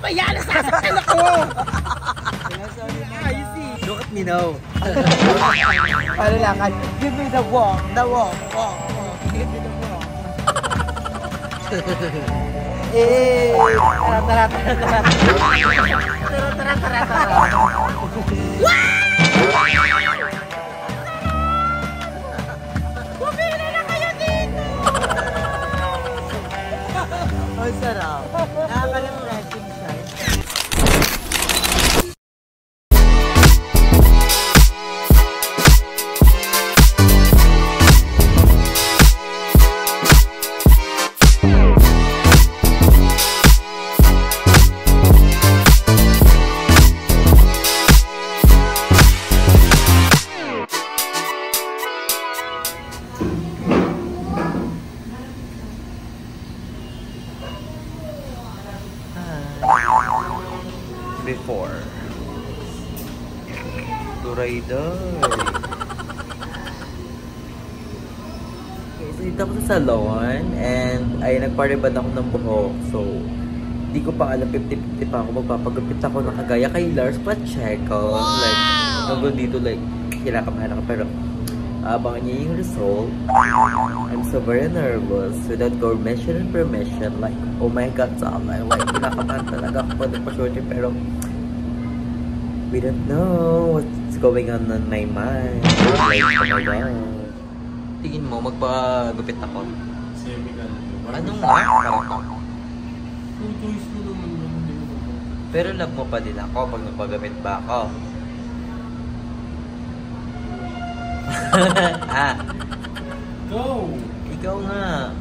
ba yan? Nasasaktan ako! Look at me now. Ano lang, give me the walk, walk. Give me the walk. Tara. Pumili na kayo dito! Ang sarap. Nakaka-refreshing siya. Before Turayday. Okay, so dito ako sa salon and ay nagpa-rebond ako ng buhok. So di ko pa alam, 50-50 pa ako magpapagupit ako na kagaya kay Lars Pacheco. Wow! Like hanggang dito like kinakamahan ako pero abangan niya yung result. I'm so very nervous without permission and permission. Like, oh my God, Sala. Like, kinakabahan talaga ako pa nagpa-shorting pero we don't know what's going on my mind. Like, oh my God. Tingin mo, magpagupit ako? Anong nga? Pero love mo pa din ako pag nagpagupit ba ako? Go! Ikaw nga.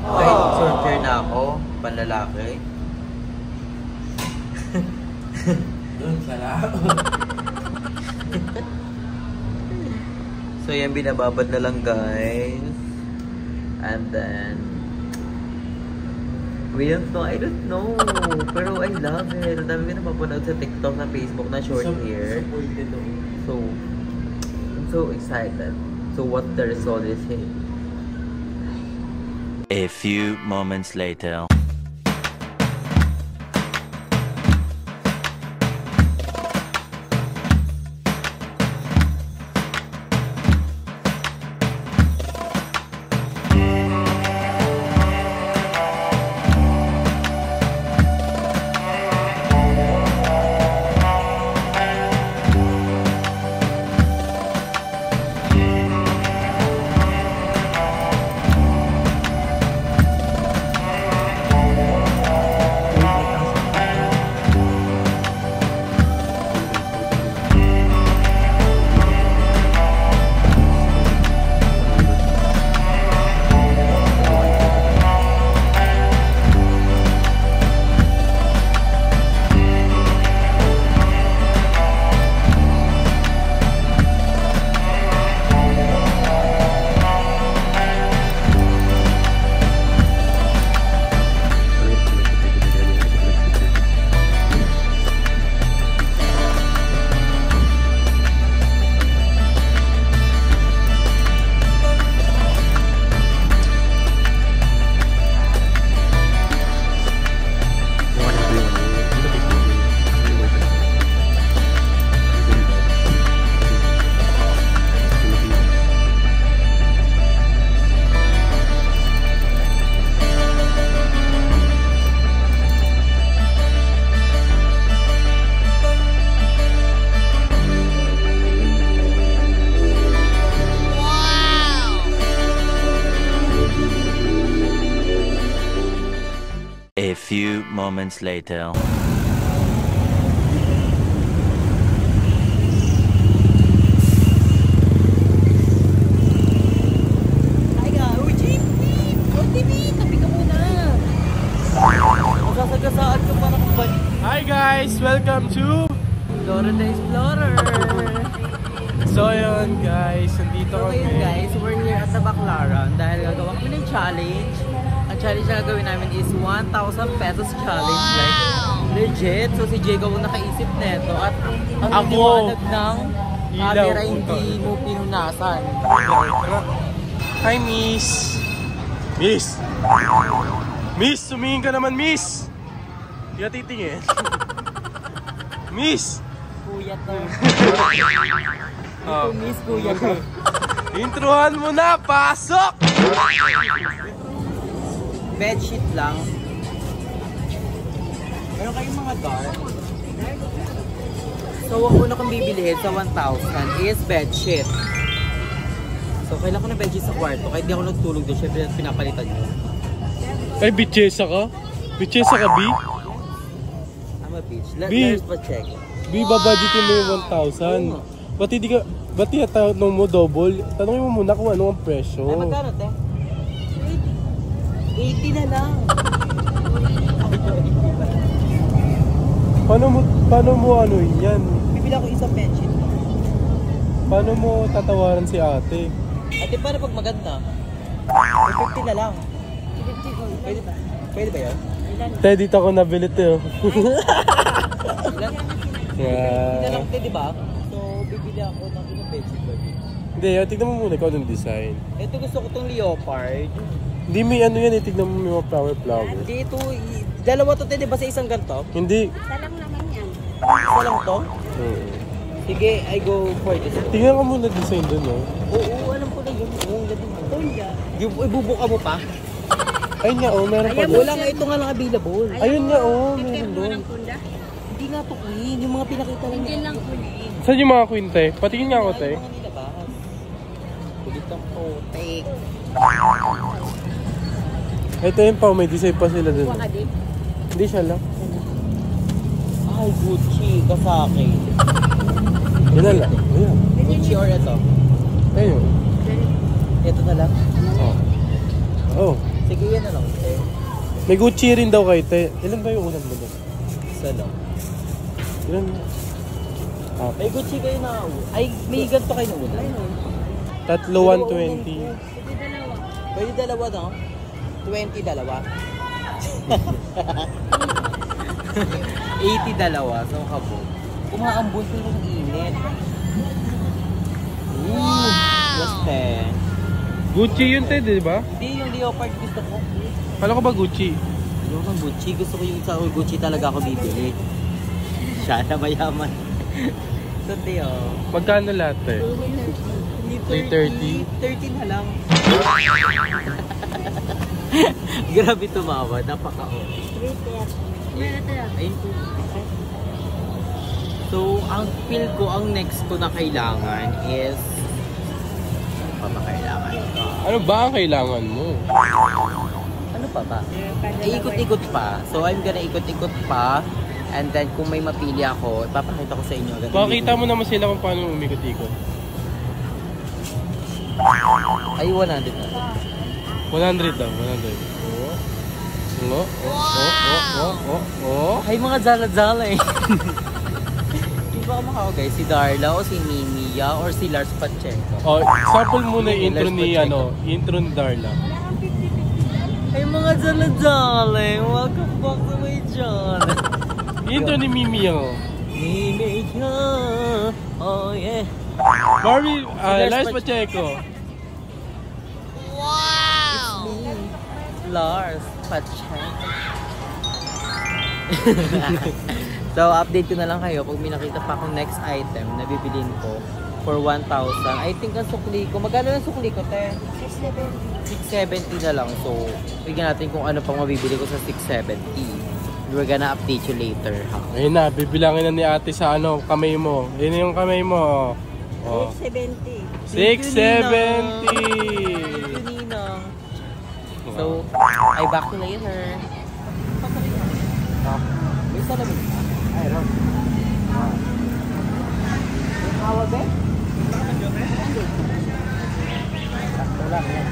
Oh. Ay, sorter na ako. Panlalaki. Doon, sarap. So yan, binababad na lang guys. And then we don't know, I don't know. Pero I love it. Ang dami ko napapanood sa TikTok na Facebook na short hair. So, I'm so excited. So what the result is here. A few moments later. A few moments later. Hi guys! Welcome to Dora the Explorer! So yun guys, nandito So kami. ngayon guys, we're here at the Baclaran dahil gagawa kami ng challenge. Ang challenge na gagawin namin is 1,000 pesos challenge. Like, legit. So si Jacob ang nakaisip neto at ang liwanag ng camera hindi mo pinunasan. Hi Miss! Miss! Miss, sumingin ka naman, Miss! Hindi ka titingin. Miss! Kuya to. Oh. Miss, kuya to. Introhan mo na! Pasok! Bedsheet lang. Meron kayong mga dark. So, ang una kong bibilihin sa 1,000 is bedsheet. So, kailan ko na bedsheet sa kwarto. Kahit di ako nagtulog doon, syempre pinapalitan nyo. Ay, bitchesa ka? Bitchesa ka, B? I'm a bitch. B. Let's pa check. B, babudgetin mo yung 1,000. Ba't di tanong mo double? Tanongin mo muna kung ano ang presyo. Ay, magkano, te? 80 na lang. Paano mo ano yan? Bibili ako isang bedsheet. Paano mo tatawaran si ate? Ate, paano pag maganda? 50 na lang. Pwede ba yun? Te, dito ako nabili to. Ilan? Yeah. Hindi na lang, te, di ba? So, bibili ako ng isang bedsheet. Hindi, tignan mo muna ikaw ng design. Ito gusto ko tong leopard. Hindi may ano yan, tignan mo yung flower. Hindi ito, dalawa to, te, di ba sa isang ganito? Hindi. Isa lang naman yan. Isa lang to? Sige, I go for this. Tingnan ka muna design dun, no? Oo, alam ko na yun. Oo, ang ganda. Tunda. Ibubuka mo pa? Ayun nga, oh, meron pa. Wala nga, ito nga lang available. Ayun nga, oh, Picture meron mo doon. ng tunda. Hindi nga to queen, yung mga pinakita lang Hindi niya. lang kunin. Saan yung mga queen, te? Patingin nga ako, te. Yung mga nilabas. Kulit ang putik. Ito yun pa, may design pa sila dun. Kuha ka din. Hindi siya lang. Ay, Gucci, kasaki. Yan na lang. Ayan. Gucci or ito? Ayun. Ito na lang. Oh. Oh. Sige, yan na lang. Eh, May Gucci rin daw kayo, te. Ilan ba yung ulan mo doon? isa lang. Ilan? Ah, May Gucci kayo na. Ay, may ganito kayo na ulan. tatlo, 120. Pwede dalawa, no? 20 dalawa. 80 dalawa. So, kabo. Kumaambon ko yung init. Wow! Yes, te. Gucci yun, te, di ba? Hindi, yung leopard gusto ko. Kala ko ba Gucci? Yung ng Gucci, gusto ko yung sa Gucci talaga ako bibili. Siya na mayaman. So, te, oh. Magkano lahat, te? 330? 30 na lang. Grabe tumawa, napaka-o. 330. Meron ito lang. Ayun po. So, ang feel ko, ang next ko na kailangan is... Ano pa ba kailangan? Ano ba ang kailangan mo? Ano pa ba? Ay, ikot-ikot pa. So, I'm gonna ikot-ikot pa. And then, kung may mapili ako, ipapakita ko sa inyo. Makikita mo naman sila kung paano umikot-ikot. Ay, 100 na. 100 daw, 100. Oh. Ay, mga zala-zala eh. Di ba ako guys? Si Darla o si Mimiya or si Lars Pacheco? Oh, sample muna yung intro ni, intro ni Darla. Ay, mga zala-zala eh. Welcome back to my channel. Intro ni Mimi yung Mimiya. Oh, yeah. Barbie, Lars Pacheco. Wow! It's me, Lars Pacheco. So, update ko na lang kayo pag may nakita pa akong next item na bibilin ko for 1,000. I think ang sukli ko, magkano ang sukli ko, te? 670 na lang. So, bigyan natin kung ano pang mabibili ko sa 670. We're gonna update you later, ha? Ayun na, bibilangin na ni ate sa kamay mo. Yun yung kamay mo. Oh. 670. 670! Thank you, Ninang. So, I back to later. May salamin ka? Ay, Ron. May hawag eh? Wala na yan.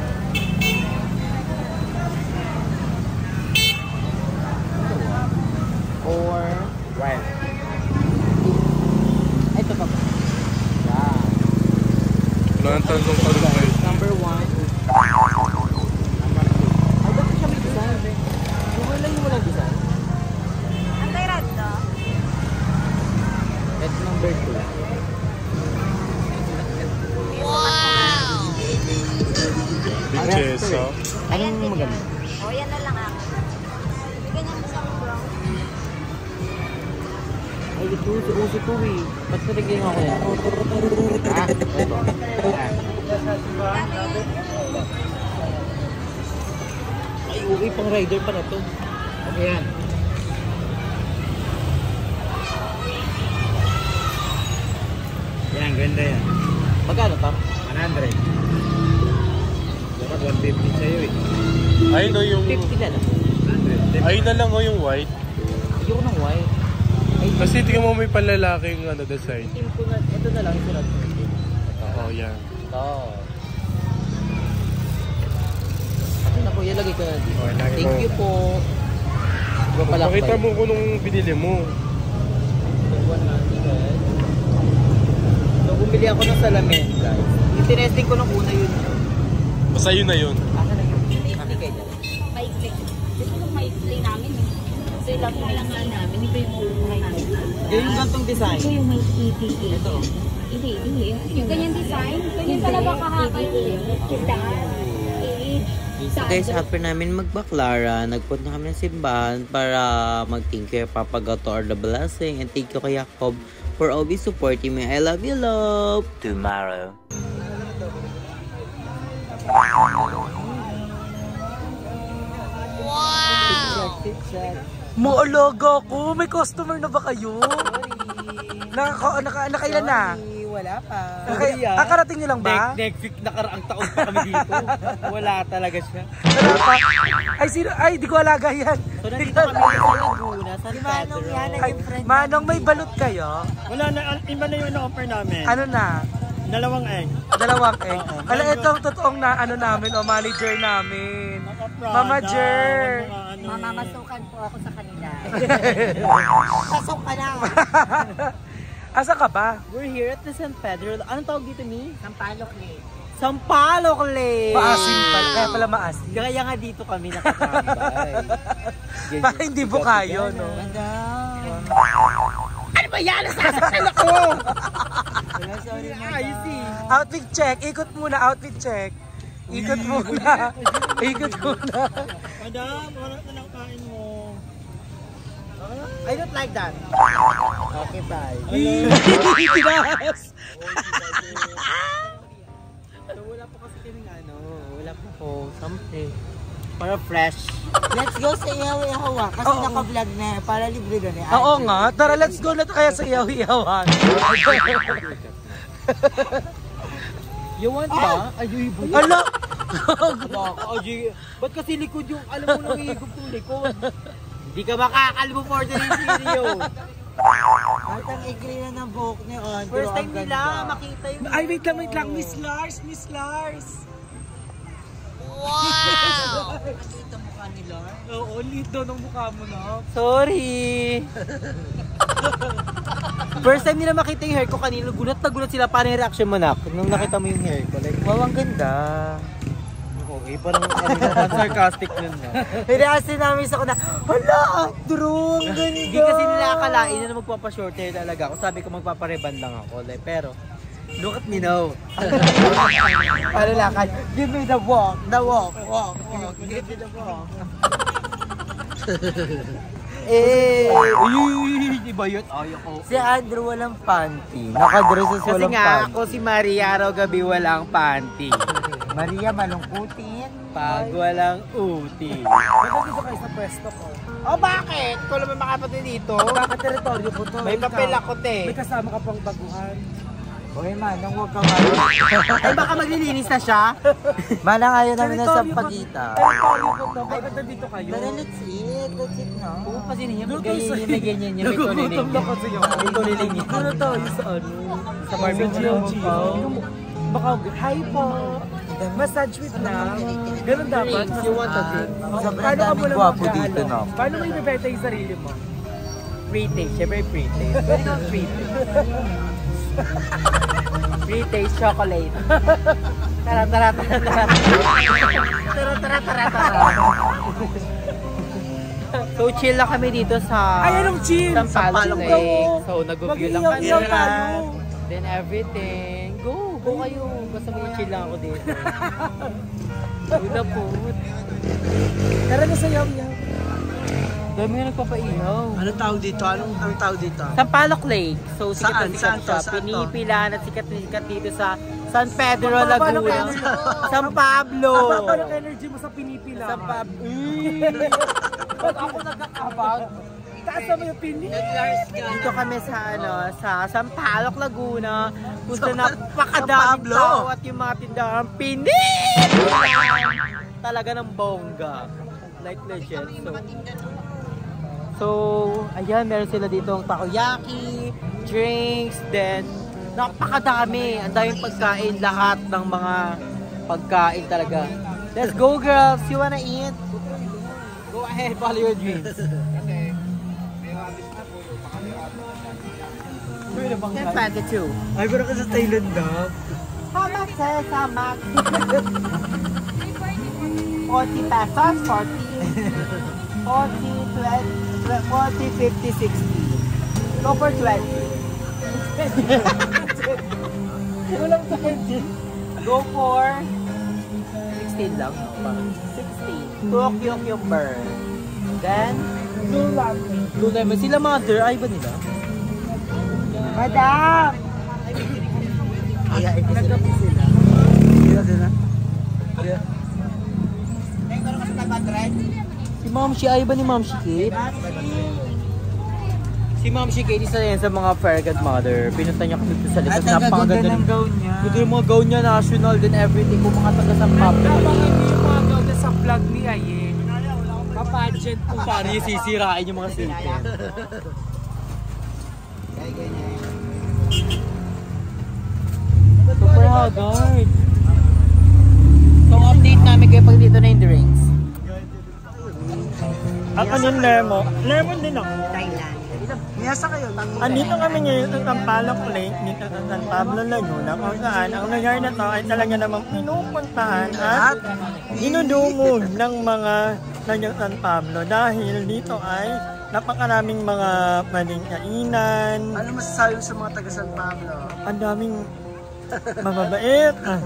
Or one. Ito pa ba? Yeah. Wala nang tanong kayo. Number 1. Number 2. Ay, ba't siya may design? Wala yung walang design. Ang tirad to? At number 2. Bichesa. Anong maganda? O, yan na lang ako. Ay, ito, uso to eh. Ba't nalagyan ako yan? Ay, okay, pang rider pa na to. Okay yan. Yan, ganda yan. Magkano to? 100. Dapat 150 sa'yo eh. Ayun no yung... 50 na lang. 100. Ayun na lang o yung white. Ayoko ng white. Ay, Kasi tingnan mo may panlalaking design. team ko na, ito na lang, ito na. Oo, yan. Ito. Ano po, ilagay ko na dito. Oh, ilagay Thank mo. you po. Iba pala Pakita mo kung nung binili mo. So, bumili ako ng salamin, guys. Yung tinesting ko nung una yun. Basta yun na yun. Asa na yun? Tinesting kayo dyan. Maikli. Ito yung maikli namin eh. Kasi lang kailangan namin. Ito yung muna namin. Yung gantong design. Ito yung may EPA. Ito. Hindi. Yung ganyan design, ganyan talaga kahakay. Kita. So guys, after namin magbaklara, nagpunta kami ng simbahan para mag-thank you kay Papa God or the blessing, and thank you kay Jacob for always supporting me. I love you, love! Tomorrow. Maalaga ko! May customer na ba kayo? Nakailan na? Wala pa. Kakarating niyo lang ba? Next week nakaraang taon pa kami dito. Wala talaga siya. Wala pa? Ay, sino? Ay, di ko alaga yan. So nandito kami sa Laguna, San Pedro. Ay, Manong, may balot kayo? Wala na, iba na yung na-offer namin. Ano na? 2 egg. Dalawang egg. Ala, itong totoong na ano namin, o manager namin. Mamager. Mamamasukan po ako sa kanila. Pasok ka na. Asa ka ba? We're here at the San Pedro. Anong tawag dito ni? Sampalok ni. Sampalok Lake! Maasim pala. Kaya pala maasim. Kaya nga dito kami nakatambay. Para hindi bukayo, no? Ganda. Ano ba yan? Nasasakal ako! Sorry na. Outfit check. Ikot muna, outfit check. Ikot muna. Ikot muna. Madam, wala na lang kain mo. I don't like that. Okay, bye. Tinas! So, wala pa kasi kaming wala pa po something. Para fresh. Let's go sa Ihaw-Ihawa kasi Oo. naka-vlog na eh, para libre doon eh. Oo nga. Tara, let's go na kaya sa iyaw-iyawan. You want ba? Ay, Ala! Ba't kasi likod yung, alam mo nang hihigop yung likod? Hindi ka makakalbo for the video. At ang ikli na ng buhok ni Andrew. First time ang nila ganda. makita yung... Ay, wait lang. Miss Lars, Miss Lars. Nakita mo ka ni Lord? Oo, lit daw ng mukha mo na. Sorry! First time nila makita yung hair ko kanina, gulat na gulat sila. Paano yung reaction mo na? Nung nakita mo yung hair ko, like, wow, ang ganda. Okay, parang sarcastic nun na. Pinasin namin sa kuna, hala, Andrew, ang ganda. Hindi kasi nila akalain na magpapa-short hair talaga ako. Sabi ko magpapareban lang ako. Like, pero, look at me now. Ano lakad? Give me the walk, walk. Give me the walk. Diba yun? Ayaw ko. Si Andrew walang panty. Nakadresses Kasi walang nga, panty. ako si Maria araw gabi walang panty. Maria, malungkutin. Pag walang uti. Ba't dito kayo sa pwesto ko? Oh, bakit? Ikaw naman makapunta dito. Bakit teritoryo ko to? May papel Ikaw. ako, te. May kasama ka pang baguhan. Uy, Manang, huwag ka malo. Ay, baka maglilinis na siya. Manang, ayaw namin na sa Teritoryo ko- pagita. Teritoryo ko to. Bakit nandito kayo? Pero let's eat, no? Oo, kasi niya. Gutom Ganyan sa- niya, may ganyan niya. May tuliling Nagugutom niya. na kasi yung... May tuliling niya. Ano tayo sa ano? Sa barbecue. Baka, hi po. Massage with lang. Ganun dapat. You want a drink? Sobrang Paano ka daming muna gwapo mag-aalam? dito, no? Paano mo ibibenta yung sarili mo? Free taste. Siyempre free taste. Pwede kang free taste. Free taste chocolate. Tara. So chill lang kami dito sa Ay, anong chill? Sampaloc Sampaloc Lake. daw. So nag-view lang kami. Mag-iyaw tayo. Then everything. Go kayo. Basta may chill lang ako dito. Good na po. Tara na sa yaw-yaw. Dami nga nagpapaihaw. Anong tawag dito? Anong tawag dito? Sampaloc Lake. So, sikat na Saan sikat to? siya. Saan to? Pinipilan at sikat na sikat dito sa San Pedro, Laguna. San Pablo. Paano energy mo sa pinipila? San Pablo. Ba't ako nagkakabag? Taas mo yung pini. Dito kami sa sa Sampaloc, Laguna. Kung saan napakadaming Pablo. tao at yung mga tindahan pinit! Talaga ng bongga. Like legit. So, ayan, meron sila dito ang takoyaki, drinks, then napakadami. Ang daming pagkain, lahat ng mga pagkain talaga. Let's go, girls! You wanna eat? Go ahead, follow your dreams. Can find it too. Ay, pero ka sa Thailand daw. How much is how much? 40 pesos, 40, 50, 60. Go for 20. Walang 20. Go for 16 lang. 16. 2 cucumber. Then, blue lemon. Sila mother, ay ba nila? Madam! Ay, nagkapi sila. Sila. Si Ma'am Shi, ay ba ni Ma'am Shi Kate? Si Ma'am Shi Kate, isa yan sa mga fairy godmother. Pinunta niya kami dito sa likod. Napakaganda ng gown niya. Ito yung mga gown niya, national, then everything. Kung mga taga sa Pablo. Napakaganda yung mga gawin sa vlog ni Aye. Papageant po. Paano yung sisirain yung mga silke? Super haggard. So, update namin kayo pag dito na yung drinks. At anong lemon? Lemon din ako. Thailand. Miyasa kayo. Andito kami ngayon sa Sampaloc Lake, dito sa San Pablo, Laguna, kung saan ang lugar na to ay talaga namang pinupuntahan at dinudumog ng mga taga San Pablo dahil dito ay napakaraming mga pwedeng kainan. Ano masasabi mo sa mga taga San Pablo? Ang daming mababait. Ang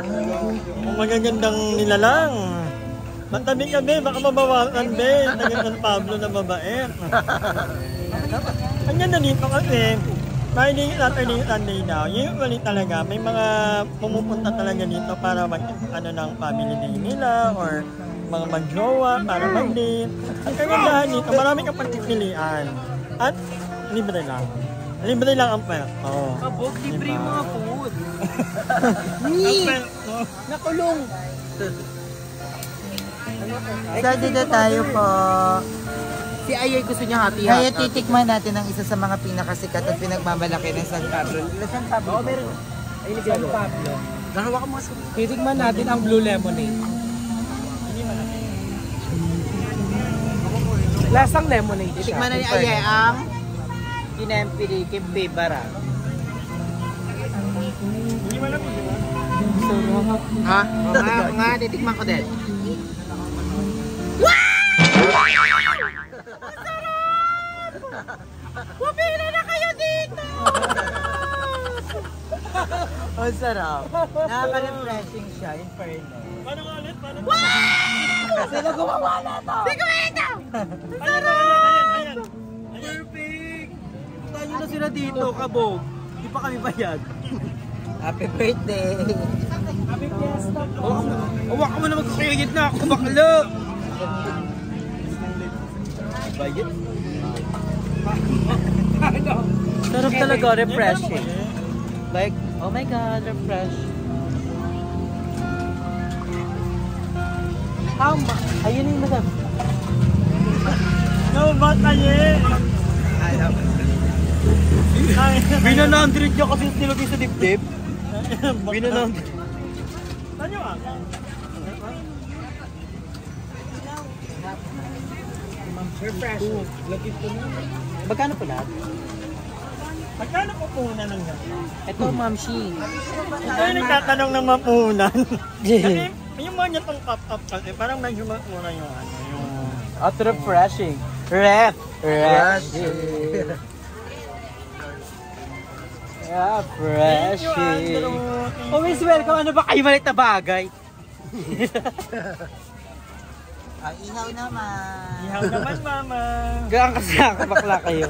magagandang nilalang. Matabi ka, be. Baka mabawasan, be. Taga San Pablo na mabait. Ang ganda dito kasi, Friday, Saturday, Sunday daw. Usually talaga, may mga pumupunta talaga dito para ng family day nila or mga mag-jowa para mag-date. At kagandahan dito, marami kang pagpipilian. At libre lang. Libre lang ang pwesto. Kabog, libre yung mga food. Ang pwesto. Nakulong. So, dito tayo po. Si Ayay gusto niya hati-hati. Kaya titikman natin ang isa sa mga pinakasikat at pinagmamalaki ng San Pablo. San Pablo? Oo, meron. Ay, San Pablo. Nakawa ka mo sa... Titikman natin ang blue lemonade. Lasang lemonade siya. Titikman na ni Ayay ang Kinempiri Kimbibara. Ha? Oo nga, titikman ko din. Pumili na kayo dito! Ang sarap. Nakaka-refreshing siya, in fairness. Paano nga ulit? Paano? Sino gumawa na to? Sige, ito! Ayan. Perfect! Tayo na sila dito, kabog. Di pa kami bayad. Happy birthday! Happy fiesta po. Awak ka mo na magkakayagit na ako, bakla! Bayad? Sarap talaga, refreshing. Like, oh my God, refresh. How much? Ayun yung madam. No, ba't kayo? Binanandrid niya kasi nilagay sa dibdib. Binanandrid. Saan yung ako? Refreshing. Lagit ko na. Magkano po lahat? Magkano po puhunan ng gano'n? Ito, Ma'am Shi. Ito yung nagtatanong ng mapuhunan. Kasi yung mga niya pang pop-up kasi parang medyo mura yung ano. At refreshing. Refreshing. Refreshing. Always welcome. Ano ba kayo malit na bagay? Ihaw naman. Ihaw naman, mama. Gaan kasi bakla kayo.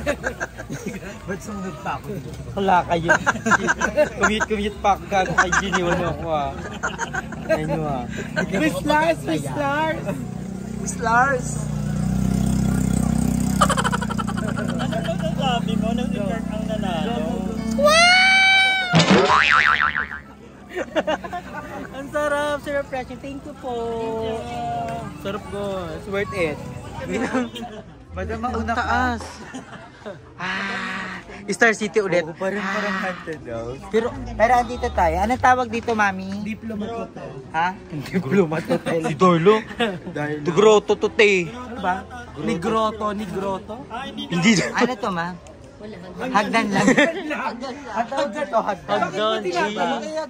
Ba't sumunod pa ako? Bakla kayo. Commute pa ako gago kay Ginny. Ano ako Ano Miss Lars! Miss Lars! Miss Lars! Ano ba sasabi mo nang i-Kirk ang nanalo? Ang sarap, sir refreshing. Thank you po. Sarap ko. It's worth it. Madam, mauna ka. Taas. Star City ulit. Parang haunted daw. Pero andito tayo. Anong tawag dito, mami? Diplomat hotel. Ha? Diplomat hotel. Si Dorlo. Groto to te. Ba? Nigroto. Hindi. Ano to, ma? Hagdan lang. Ang tawag dito, hagdan. Hagdan.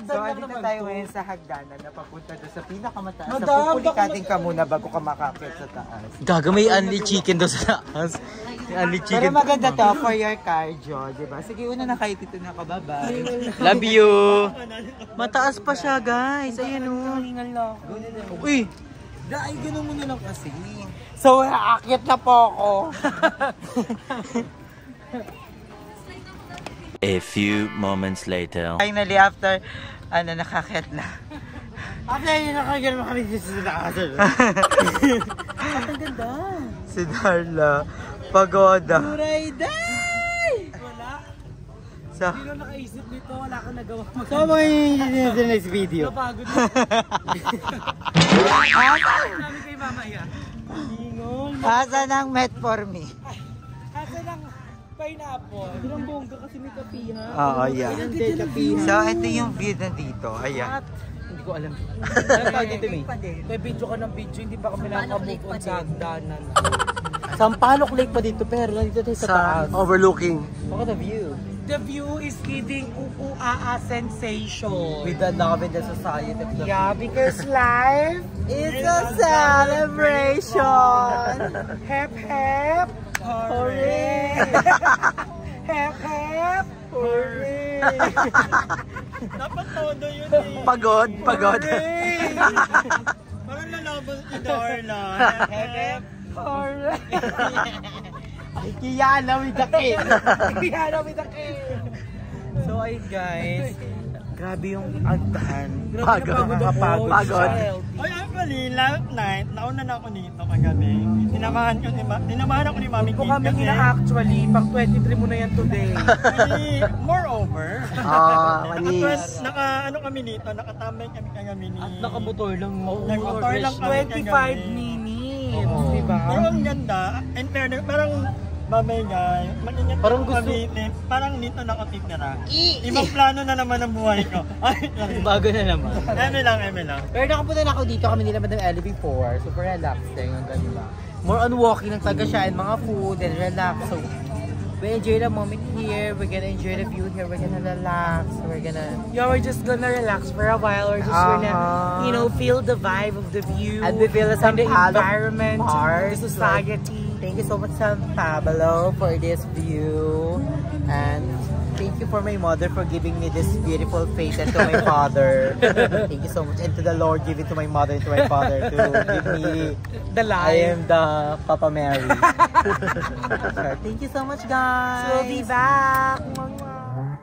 So, andito tayo ngayon sa hagdanan na papunta doon sa pinakamataas. So, pupulikatin ka muna bago ka makakit sa taas. Gaga, may unli chicken daw sa taas. May unli Pero chicken. maganda to for your cardio, di ba? Sige, una na kahit ito na kababa. Love you. Mataas pa siya, guys. Ayan o. Uy. Ay, ganun mo na lang kasi. So, aakyat na po ako. A few moments later. Finally, after, nakakit na. After yun, nakakit naman kami dito sa taas. Ang ganda. Si Darla. Pagoda. Muray day! Wala. So, Hindi na nakaisip nito. Wala kang nagawa. so mga yun sa next video. Napagod na. Sabi kay mama yan. Asa ng metformin? Asa lang pineapple. Ilang bongga kasi may kapiha. Oo, yeah. So, ito yung view na dito. Ayan. Hindi ko alam. Ano tawag dito, May? May video ka ng video, hindi pa kami nakamove on sa hagdanan. Sampaloc Lake pa dito, pero nandito tayo sa taas. Overlooking. Look at the view. The view is giving sensation. With the love and the society of the Yeah, because life It's a celebration! hep hep hooray! Hep hep hooray! Dapat todo yun eh. Pagod. Parang lalaban si Darla. Hep hooray! Kiyana with the kid. Kiyana with the kid. So ay guys, grabe yung agdahan. Pagod. Ay, actually, last night, nauna na ako dito kagabi. Tinamahan ako ni Mami Kung Kim kami kasi. actually, pang 23 mo na yan today. Kasi, moreover, Manis. ano kami dito, nakatambay kami kagabi ni... At nakamotor lang mo. Nakamotor lang kami 25 kagabi. minutes, diba? Pero ang ganda, and fairness, parang babay guys, mag-ingat Parang ako gusto- Cavite, parang dito na ako titira. Ibang plano na naman ang buhay ko. Ay, Bago na naman. eme lang. Pero nakapunta na ako dito, kami nila Madam Ellie before. Super relaxing, ang ganda. More on walking ng taga siya and mga food and relax. So, we enjoy the moment here. We're gonna enjoy the view here. We're gonna relax. We're gonna... Yeah, we're just gonna relax for a while. We're just gonna, feel the vibe of the view. And we feel some the environment, parts, the society. Thank you so much, San Pablo, for this view. And thank you for my mother for giving me this beautiful face and to my father. Thank you so much. And to the Lord, give it to my mother and to my father to give me... The I life. am the Papa Mary. Thank you so much, guys. We'll be back. Mwah, mwah.